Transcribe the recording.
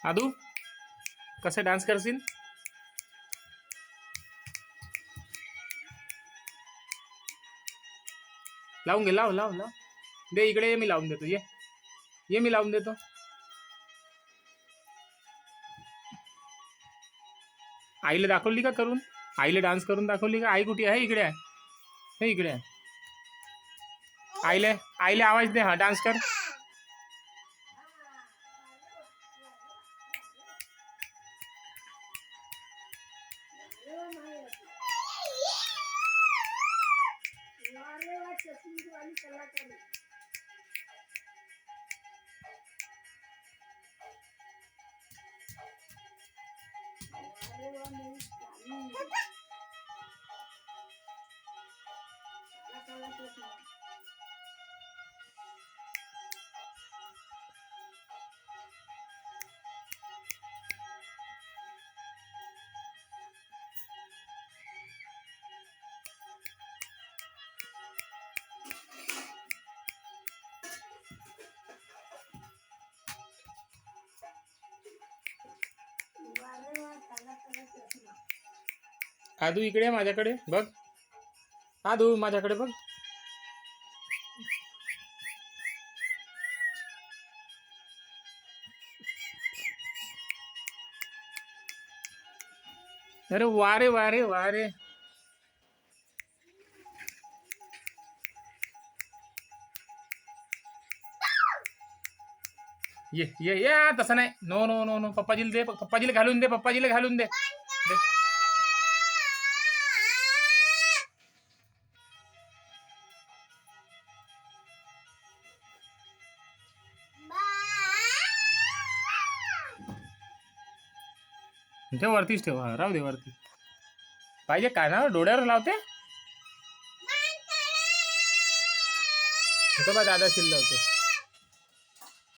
आदू कसे डान्स करशील? लावून घे, लाव लाव लाव. दे इकडे, ये मी लावून देतो. ये मी लावून देतो. आईला दाखवली का करून? आईला डान्स करून दाखवली का? आई कुठे आहे? इकडे आहे. हे इकडे आहे. आईला आईला आवाज दे. हा डान्स कर. आदू इकडे माझ्याकडे बघ. आदू माझ्याकडे बघ. अरे वारे वारे वारे. ये तसं नाही. No no no no. पप्पाजीला दे. पप्पाजीला घालून दे. पप्पाजीला घालून दे. ठेव वरतीच ठेव. हा राहू दे वरती. पाहिजे काय ना डोळ्यावर लावते. बा दादा शिल्ल होते.